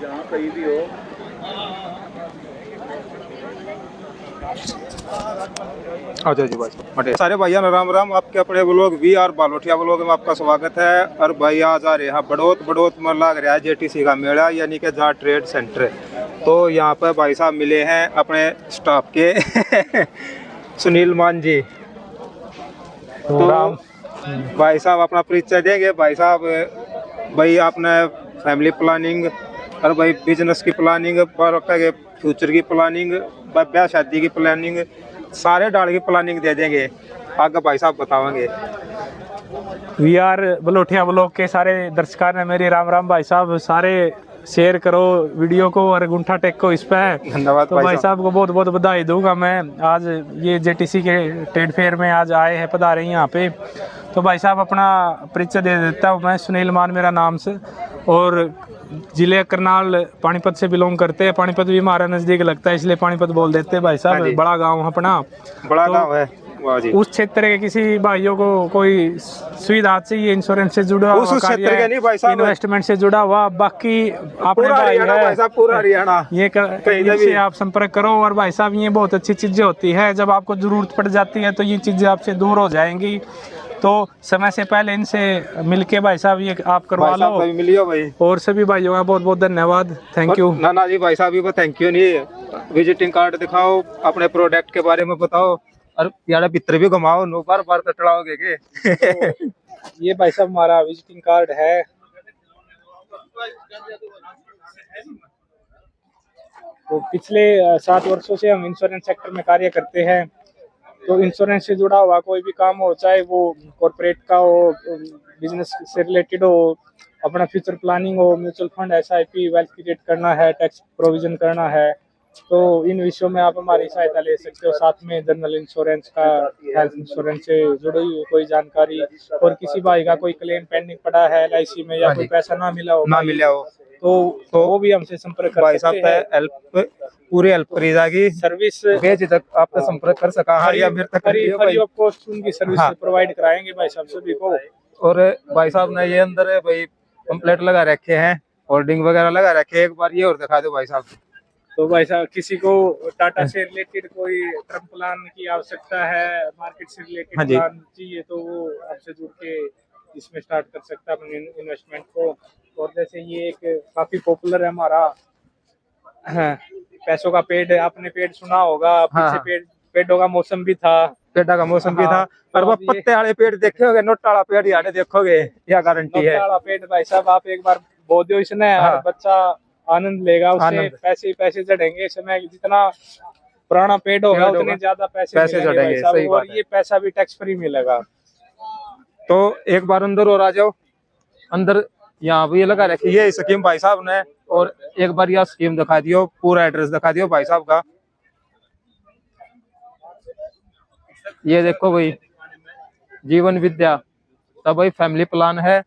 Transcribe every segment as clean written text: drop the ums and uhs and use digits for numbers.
जहाँ कहीं भी हो। अच्छा जी भाई बटे सारे भैया राम राम। आपके अपने ब्लॉग वी आर बालोटिया ब्लॉग में आपका स्वागत है। और भाई आज आ रहे हैं बड़ोत बड़ोत में लग रहा है जेटीसी का मेला, यानी कि जहाँ ट्रेड सेंटर। तो यहाँ पर भाई साहब मिले हैं अपने स्टाफ के सुनील मान जी। तो भाई साहब अपना परिचय देंगे। भाई साहब भाई आपने फैमिली प्लानिंग और भाई बिजनेस की प्लानिंग, फ्यूचर की प्लानिंग, ब्याह शादी की प्लानिंग, सारे डाल की प्लानिंग दे देंगे। आगे भाई साहब बताओगे। वी आर बलोटिया ब्लॉग के सारे दर्शकों ने मेरी राम राम। भाई साहब सारे शेयर करो वीडियो को और गुंठा टेको इस पे। धन्यवाद तो भाई साहब को बहुत बहुत बधाई दूंगा मैं। आज ये जेटीसी के ट्रेड फेयर में आज आए हैं, पधारे यहाँ पे। तो भाई साहब अपना परिचय दे देता हूँ मैं। सुनील मान मेरा नाम से, और जिले करनाल पानीपत से बिलोंग करते हैं। पानीपत भी हमारा नज़दीक लगता है, इसलिए पानीपत बोल देते हैं भाई साहब। बड़ा गाँव अपना, बड़ा तो गाँव है। उस क्षेत्र के किसी भाइयों को कोई सुविधा चाहिए, इंश्योरेंस से जुड़ा हुआ कार्य, इन्वेस्टमेंट से जुड़ा हुआ, बाकी अपने भाई है भाई साहब पूरा हरियाणा ये आप संपर्क करो। और भाई साहब ये बहुत अच्छी चीजें होती है, जब आपको जरूरत पड़ जाती है तो ये चीजें आपसे दूर हो जाएंगी। तो समय से पहले इनसे मिलके भाई साहब ये आप करवा लो। मिलियो भाई। और सभी भाइयों का बहुत बहुत धन्यवाद, थैंक यू। ना जी भाई साहब भी थैंक यू नहीं। विजिटिंग कार्ड दिखाओ, अपने प्रोडक्ट के बारे में बताओ, और यार भितर भी घुमाओ, नो बार बार कटड़ाओगे के। तो ये भाई साहब हमारा विजिटिंग कार्ड है। तो पिछले 7 वर्षों से हम इंश्योरेंस सेक्टर में कार्य करते हैं। तो इंश्योरेंस से जुड़ा हुआ कोई भी काम हो, चाहे वो कॉर्पोरेट का हो, बिजनेस से रिलेटेड हो, अपना फ्यूचर प्लानिंग हो, mutual fund, SIP, wealth create करना है, टैक्स प्रोविजन करना है, तो इन विषयों में आप हमारी सहायता ले सकते हो। साथ में जनरल इंश्योरेंस का, हेल्थ इंश्योरेंस से जुड़ी हुई कोई जानकारी, और किसी भाई का कोई क्लेम पेंडिंग पड़ा है एलआईसी में, या कोई पैसा ना मिला हो तो वो भी हमसे संपर्क कर सकते हैं। हेल्प पूरी हेल्प करी जाएगी। सर्विस बेझिझक आपसे संपर्क कर सका। फ्री ऑफ कॉस्ट उनकी सर्विस प्रोवाइड कराएंगे भाई साहब सभी को। और भाई साहब ने ये अंदर भाई पंपलेट लगा रखे हैं, होर्डिंग वगैरह लगा रखे हैं। एक बार ये और दिखा दो भाई साहब। तो भाई साहब किसी को टाटा से रिलेटेड कोई टर्म प्लान की आवश्यकता है, मार्केट से रिलेटेड प्लान चाहिए, तो वो आपसे जुड़ के इसमें स्टार्ट कर सकता है अपने इन्वेस्टमेंट को। और जैसे ये एक काफी पॉपुलर है हमारा पैसों का पेड़, आपने पेड़ सुना होगा। पीछे पेड़ों का मौसम भी था, पेड़ा का मौसम भी था। और वो पत्ते वाले पेड़ देखोगे, नोट वाला पेड़ यार देखोगे, यह गारंटी है। नोट वाला पेड़ भाई साहब आप एक बार बो दो इसने, हर बच्चा आनंद लेगा उससे। पैसे ही पैसे चढ़ेंगे। समय जितना पुराना पेड़ होगा उतने ज्यादा पैसे चढ़ेंगे, और ये पैसा भी टैक्स फ्री मिलेगा। तो एक बार अंदर और आ जाओ। अंदर यहाँ भी ये लगा रखी है स्कीम भाई साहब ने। और एक बार यह स्कीम दिखा दियो, पूरा एड्रेस दिखा दियो भाई साहब का। ये देखो भाई, जीवन विद्या। तो भाई फैमिली प्लान है।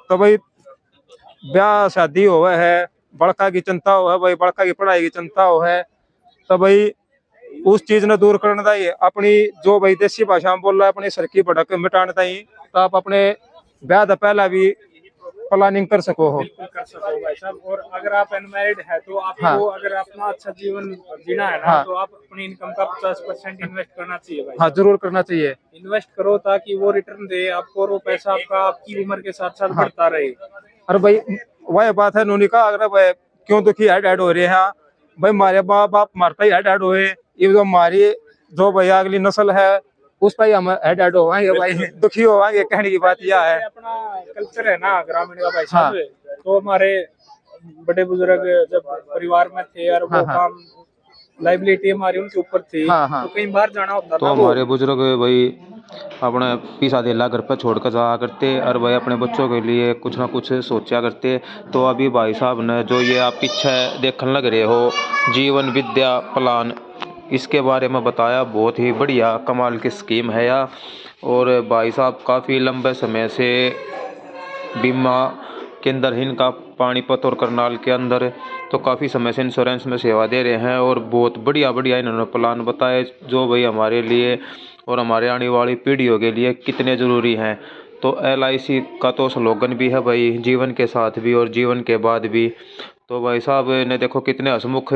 तो भाई ब्याह शादी हो है, बड़का की चिंता हो है भाई, बड़का की पढ़ाई की चिंता हो है, तो भाई उस चीज ने दूर करना चाहिए। अपनी जो भाई देसी भाषा में बोल रहा है, अपनी सर की भड़क मिटाना चाहिए। तो आप अपने ब्याह से पहला भी प्लानिंग कर सको हो। बिल्कुल कर सको भाई साहब। और अगर आप अनमैरिड है तो आपको अगर अपना अच्छा जीवन जीना है ना, तो आप अपनी इनकम का 50% इन्वेस्ट करना चाहिए भाई। जरूर करना चाहिए। इन्वेस्ट करो ताकि वो रिटर्न दे आपको, और वो पैसा आपका आपकी उम्र के साथ साथ बढ़ता रहे। और भाई वह बात है नूनी का, अगर भाई क्यों दुखी हेड हो रहे हैं भाई, हमारे माँ बाप मरता ही हेड हुए, ये जो हमारी जो भैया अगली नस्ल है उस पर हम हेड होवाएंगे भाई, दुखी होवाएंगे। कहने की बात यह है, अपना कल्चर है ना ग्रामीण का भाई साहब। तो हमारे बड़े बुजुर्ग जब परिवार में थे और वो काम लाइबिलिटी हमारी उनके ऊपर थी, तो कहीं बाहर जाना होता तो हमारे बुजुर्ग भाई अपने पीसा देला घर पर छोड़ कर जाया करते, और भाई अपने बच्चों के लिए कुछ ना कुछ सोचा करते। तो अभी भाई साहब ने जो ये आप पीछे देखने लग रहे हो जीवन विद्या प्लान, इसके बारे में बताया। बहुत ही बढ़िया कमाल की स्कीम है यह। और भाई साहब काफ़ी लंबे समय से बीमा के अंदर इनका पानीपत और करनाल के अंदर तो काफ़ी समय से इंश्योरेंस में सेवा दे रहे हैं। और बहुत बढ़िया बढ़िया इन्होंने प्लान बताए, जो भाई हमारे लिए और हमारे आने वाली पीढ़ियों के लिए कितने ज़रूरी हैं। तो LIC का तो स्लोगन भी है भाई, जीवन के साथ भी और जीवन के बाद भी। तो भाई साहब ने देखो कितने हंसमुख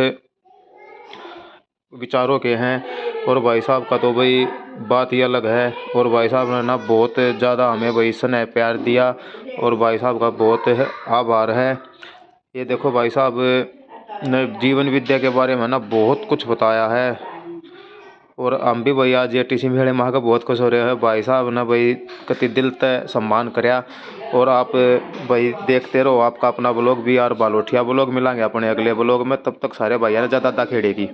विचारों के हैं, और भाई साहब का तो भाई बात ही अलग है। और भाई साहब ने ना बहुत ज़्यादा हमें भाई स्नेह प्यार दिया, और भाई साहब का बहुत आभार है। ये देखो भाई साहब ने जीवन विद्या के बारे में ना बहुत कुछ बताया है, और हम भी भाई आज ATC मेले में आकर बहुत खुश हो रहे हैं। भाई साहब ने भाई कति दिल तय सम्मान कराया। और आप भाई देखते रहो आपका अपना ब्लॉग VR बालोठिया ब्लॉग। मिलांगे अपने अगले ब्लॉग में, तब तक सारे भाइयों ने ज़्यादा खेड़ेगी।